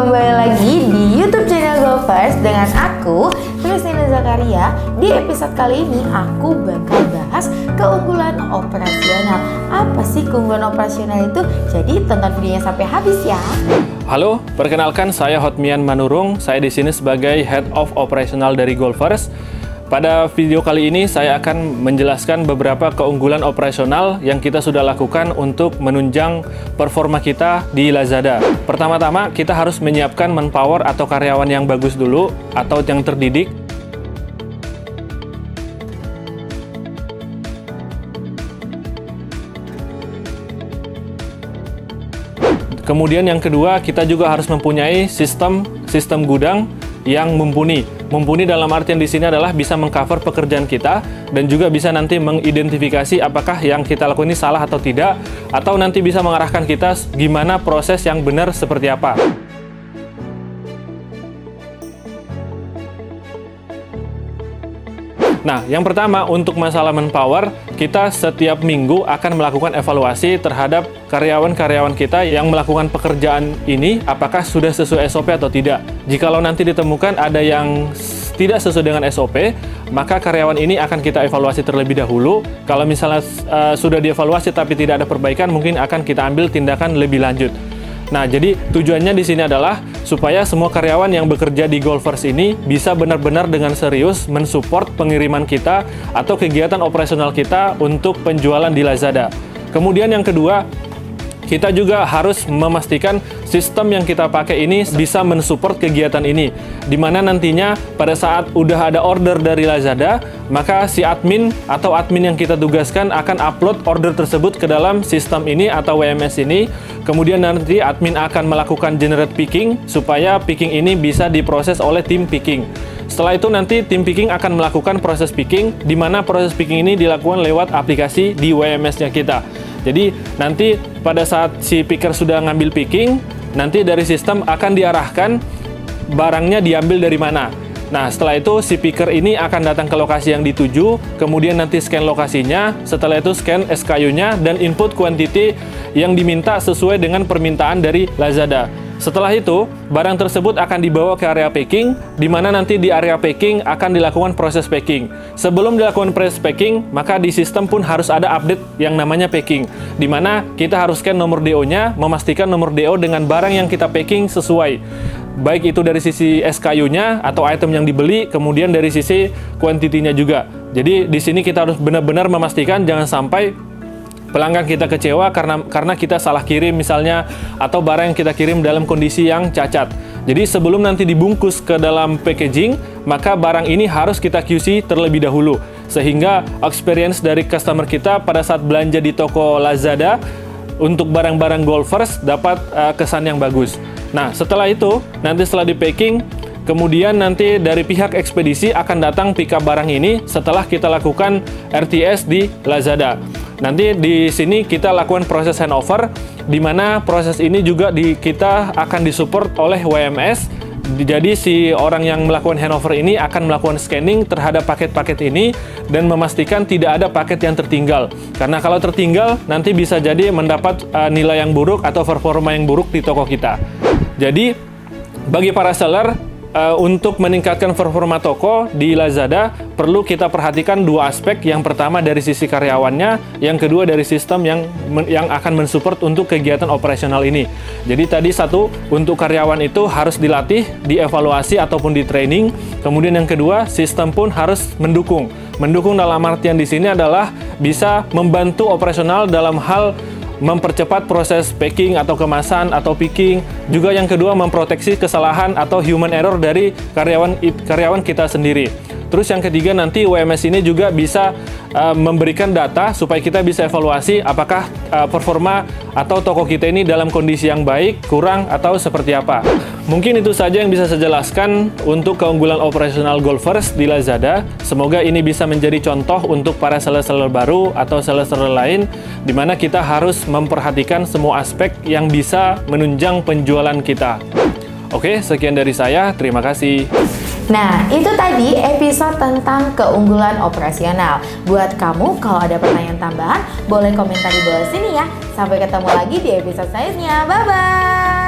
kembali lagi di YouTube channel Golfers dengan aku, Christina Zakaria. Di episode kali ini aku bakal bahas keunggulan operasional. Apa sih keunggulan operasional itu? Jadi tonton videonya sampai habis ya. Halo, perkenalkan saya Hotmian Manurung. Saya di sini sebagai Head of Operational dari Golfers. Pada video kali ini saya akan menjelaskan beberapa keunggulan operasional yang kita sudah lakukan untuk menunjang performa kita di Lazada. Pertama-tama kita harus menyiapkan manpower atau karyawan yang bagus dulu atau yang terdidik. Kemudian yang kedua, kita juga harus mempunyai sistem gudang yang mumpuni. Mumpuni dalam artian di sini adalah bisa mengcover pekerjaan kita dan juga bisa nanti mengidentifikasi apakah yang kita lakukan ini salah atau tidak, atau nanti bisa mengarahkan kita gimana proses yang benar seperti apa. Nah, yang pertama untuk masalah manpower, kita setiap minggu akan melakukan evaluasi terhadap karyawan-karyawan kita yang melakukan pekerjaan ini, apakah sudah sesuai SOP atau tidak. Jikalau nanti ditemukan ada yang tidak sesuai dengan SOP, maka karyawan ini akan kita evaluasi terlebih dahulu. Kalau misalnya sudah dievaluasi tapi tidak ada perbaikan, mungkin akan kita ambil tindakan lebih lanjut. Nah, jadi tujuannya di sini adalah supaya semua karyawan yang bekerja di Golfers ini bisa benar-benar dengan serius mensupport pengiriman kita atau kegiatan operasional kita untuk penjualan di Lazada. Kemudian yang kedua, kita juga harus memastikan sistem yang kita pakai ini bisa mensupport kegiatan ini. Di mana nantinya pada saat udah ada order dari Lazada, maka si admin atau admin yang kita tugaskan akan upload order tersebut ke dalam sistem ini atau WMS ini. Kemudian nanti admin akan melakukan generate picking supaya picking ini bisa diproses oleh tim picking. Setelah itu nanti tim picking akan melakukan proses picking, di mana proses picking ini dilakukan lewat aplikasi di WMS-nya kita. Jadi nanti pada saat si picker sudah ngambil picking, nanti dari sistem akan diarahkan barangnya diambil dari mana. Nah, setelah itu si picker ini akan datang ke lokasi yang dituju, kemudian nanti scan lokasinya, setelah itu scan SKU-nya dan input quantity yang diminta sesuai dengan permintaan dari Lazada. Setelah itu, barang tersebut akan dibawa ke area packing, di mana nanti di area packing akan dilakukan proses packing. Sebelum dilakukan proses packing, maka di sistem pun harus ada update yang namanya packing, di mana kita harus scan nomor DO-nya, memastikan nomor DO dengan barang yang kita packing sesuai. Baik itu dari sisi SKU-nya atau item yang dibeli, kemudian dari sisi quantity-nya juga. Jadi di sini kita harus benar-benar memastikan jangan sampai pelanggan kita kecewa karena kita salah kirim misalnya, atau barang yang kita kirim dalam kondisi yang cacat. Jadi sebelum nanti dibungkus ke dalam packaging, maka barang ini harus kita QC terlebih dahulu, sehingga experience dari customer kita pada saat belanja di toko Lazada untuk barang-barang Golfers dapat kesan yang bagus. Nah, setelah itu, nanti setelah di packing, kemudian nanti dari pihak ekspedisi akan datang pick up barang ini setelah kita lakukan RTS di Lazada. Nanti di sini kita lakukan proses handover, di mana proses ini juga kita akan disupport oleh WMS. Jadi si orang yang melakukan handover ini akan melakukan scanning terhadap paket-paket ini dan memastikan tidak ada paket yang tertinggal. Karena kalau tertinggal nanti bisa jadi mendapat nilai yang buruk atau performa yang buruk di toko kita. Jadi bagi para seller, untuk meningkatkan performa toko di Lazada, perlu kita perhatikan dua aspek. Yang pertama dari sisi karyawannya, yang kedua dari sistem yang akan mensupport untuk kegiatan operasional ini. Jadi tadi satu, untuk karyawan itu harus dilatih, dievaluasi ataupun di training. Kemudian yang kedua, sistem pun harus mendukung. Mendukung dalam artian di sini adalah bisa membantu operasional dalam hal mempercepat proses packing atau kemasan atau picking. Juga yang kedua, memproteksi kesalahan atau human error dari karyawan kita sendiri. Terus yang ketiga, nanti WMS ini juga bisa memberikan data supaya kita bisa evaluasi apakah performa atau toko kita ini dalam kondisi yang baik, kurang, atau seperti apa. Mungkin itu saja yang bisa saya jelaskan untuk keunggulan operasional Golfers di Lazada. Semoga ini bisa menjadi contoh untuk para seller-seller baru atau seller-seller lain, di mana kita harus memperhatikan semua aspek yang bisa menunjang penjualan kita. Oke, sekian dari saya. Terima kasih. Nah, itu tadi episode tentang keunggulan operasional. Buat kamu, kalau ada pertanyaan tambahan, boleh komentar di bawah sini ya. Sampai ketemu lagi di episode selanjutnya. Bye-bye!